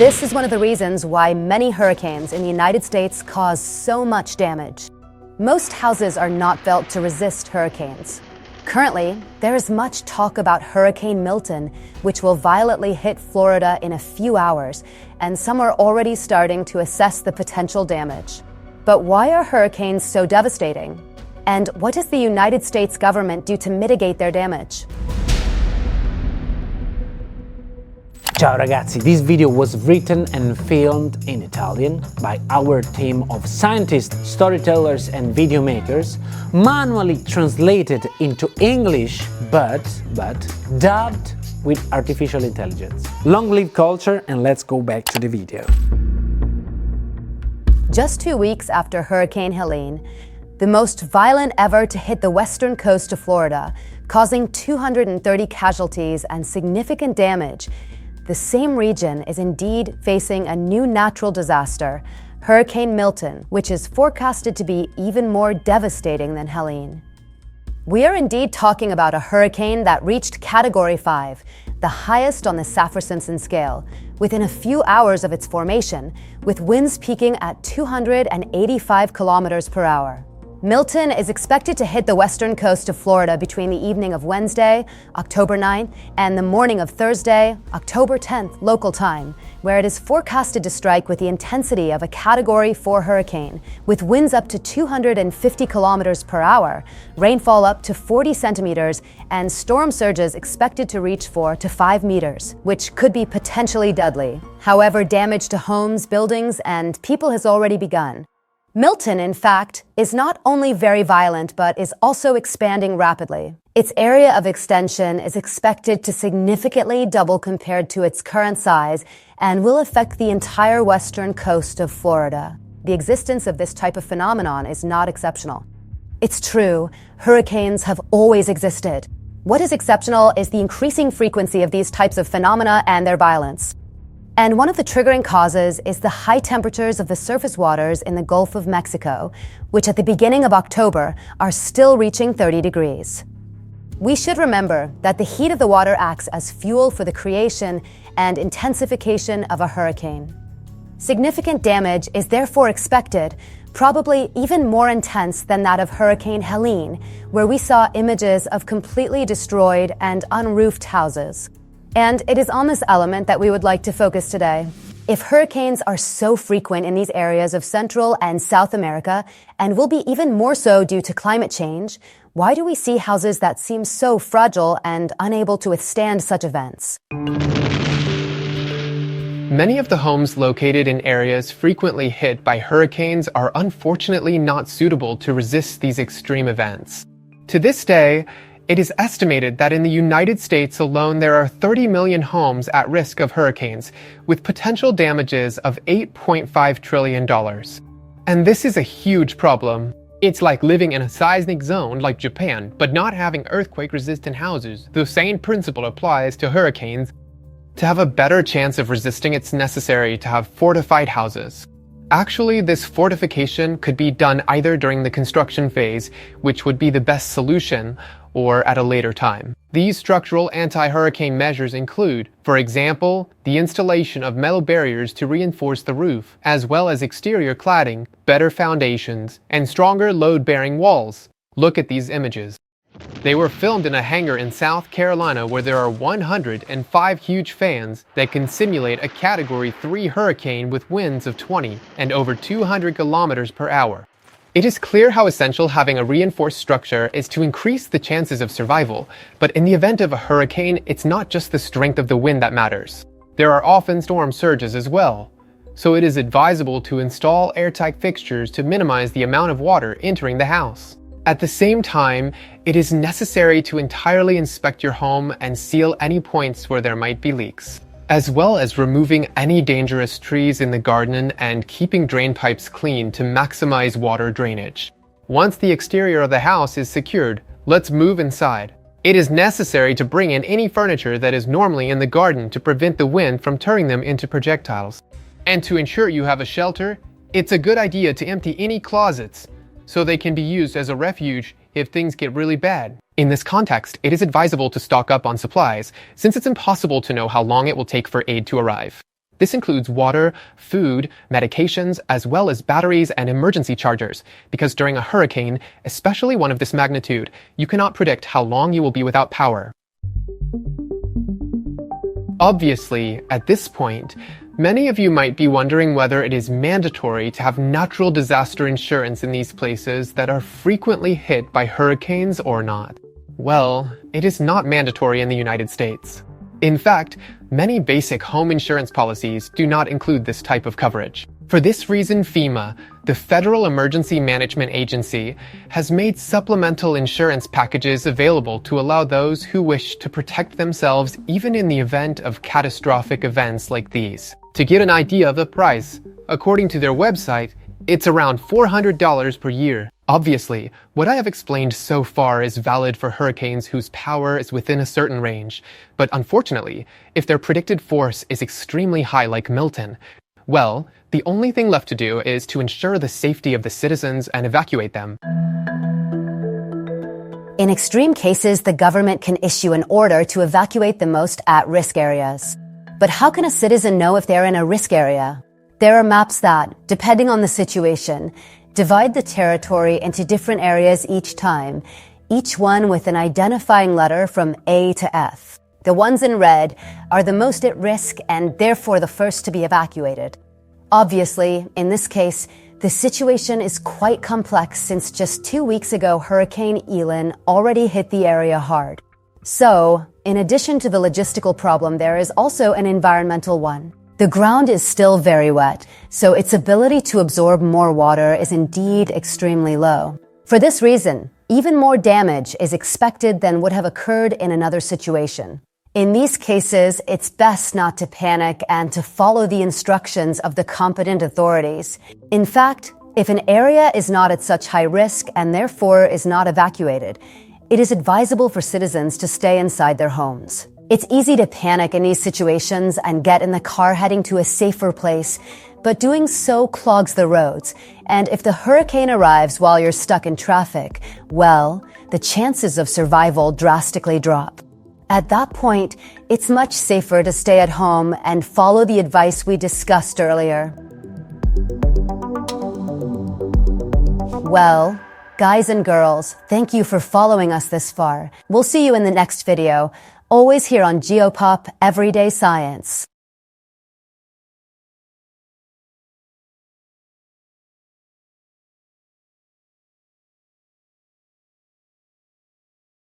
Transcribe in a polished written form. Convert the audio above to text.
This is one of the reasons why many hurricanes in the United States cause so much damage. Most houses are not built to resist hurricanes. Currently, there is much talk about Hurricane Milton, which will violently hit Florida in a few hours, and some are already starting to assess the potential damage. But why are hurricanes so devastating? And what does the United States government do to mitigate their damage? Ciao ragazzi, this video was written and filmed in Italian by our team of scientists, storytellers and video makers, manually translated into English but dubbed with artificial intelligence. Long live culture, and let's go back to the video. Just 2 weeks after Hurricane Helene, the most violent ever to hit the western coast of Florida, causing 230 casualties and significant damage, the same region is indeed facing a new natural disaster, Hurricane Milton, which is forecasted to be even more devastating than Helene. We are indeed talking about a hurricane that reached Category 5, the highest on the Saffir-Simpson scale, within a few hours of its formation, with winds peaking at 285 kilometers per hour. Milton is expected to hit the western coast of Florida between the evening of Wednesday, October 9th, and the morning of Thursday, October 10th, local time, where it is forecasted to strike with the intensity of a Category 4 hurricane, with winds up to 250 kilometers per hour, rainfall up to 40 centimeters, and storm surges expected to reach 4 to 5 meters, which could be potentially deadly. However, damage to homes, buildings, and people has already begun. Milton, in fact, is not only very violent, but is also expanding rapidly. Its area of extension is expected to significantly double compared to its current size and will affect the entire western coast of Florida. The existence of this type of phenomenon is not exceptional. It's true, hurricanes have always existed. What is exceptional is the increasing frequency of these types of phenomena and their violence. And one of the triggering causes is the high temperatures of the surface waters in the Gulf of Mexico, which at the beginning of October are still reaching 30 degrees. We should remember that the heat of the water acts as fuel for the creation and intensification of a hurricane. Significant damage is therefore expected, probably even more intense than that of Hurricane Helene, where we saw images of completely destroyed and unroofed houses. And it is on this element that we would like to focus today. If hurricanes are so frequent in these areas of Central and South America, and will be even more so due to climate change, why do we see houses that seem so fragile and unable to withstand such events? Many of the homes located in areas frequently hit by hurricanes are unfortunately not suitable to resist these extreme events. To this day, it is estimated that in the United States alone there are 30 million homes at risk of hurricanes, with potential damages of $8.5 trillion. And this is a huge problem. It's like living in a seismic zone like Japan, but not having earthquake-resistant houses. The same principle applies to hurricanes. To have a better chance of resisting, it's necessary to have fortified houses. Actually, this fortification could be done either during the construction phase, which would be the best solution, or at a later time. These structural anti-hurricane measures include, for example, the installation of metal barriers to reinforce the roof, as well as exterior cladding, better foundations, and stronger load-bearing walls. Look at these images. They were filmed in a hangar in South Carolina where there are 105 huge fans that can simulate a Category 3 hurricane with winds of 20 and over 200 kilometers per hour. It is clear how essential having a reinforced structure is to increase the chances of survival, but in the event of a hurricane, it's not just the strength of the wind that matters. There are often storm surges as well, so it is advisable to install airtight fixtures to minimize the amount of water entering the house. At the same time, it is necessary to entirely inspect your home and seal any points where there might be leaks, as well as removing any dangerous trees in the garden and keeping drain pipes clean to maximize water drainage. Once the exterior of the house is secured, let's move inside. It is necessary to bring in any furniture that is normally in the garden to prevent the wind from turning them into projectiles. And to ensure you have a shelter, it's a good idea to empty any closets so they can be used as a refuge if things get really bad. In this context, it is advisable to stock up on supplies, since it's impossible to know how long it will take for aid to arrive. This includes water, food, medications, as well as batteries and emergency chargers, because during a hurricane, especially one of this magnitude, you cannot predict how long you will be without power. Obviously, at this point, many of you might be wondering whether it is mandatory to have natural disaster insurance in these places that are frequently hit by hurricanes or not. Well, it is not mandatory in the United States. In fact, many basic home insurance policies do not include this type of coverage. For this reason, FEMA, the Federal Emergency Management Agency, has made supplemental insurance packages available to allow those who wish to protect themselves even in the event of catastrophic events like these. To get an idea of the price, according to their website, it's around $400 per year. Obviously, what I have explained so far is valid for hurricanes whose power is within a certain range, but unfortunately, if their predicted force is extremely high like Milton, well, the only thing left to do is to ensure the safety of the citizens and evacuate them. In extreme cases, the government can issue an order to evacuate the most at-risk areas. But how can a citizen know if they're in a risk area? There are maps that, depending on the situation, divide the territory into different areas each time, each one with an identifying letter from A to F. The ones in red are the most at risk and therefore the first to be evacuated. Obviously, in this case, the situation is quite complex since just 2 weeks ago Hurricane Helene already hit the area hard. So, in addition to the logistical problem, there is also an environmental one. The ground is still very wet, so its ability to absorb more water is indeed extremely low. For this reason, even more damage is expected than would have occurred in another situation. In these cases, it's best not to panic and to follow the instructions of the competent authorities. In fact, if an area is not at such high risk and therefore is not evacuated, it is advisable for citizens to stay inside their homes. It's easy to panic in these situations and get in the car heading to a safer place, but doing so clogs the roads. And if the hurricane arrives while you're stuck in traffic, well, the chances of survival drastically drop. At that point, it's much safer to stay at home and follow the advice we discussed earlier. Well, guys and girls, thank you for following us this far. We'll see you in the next video, always here on Geopop Everyday Science.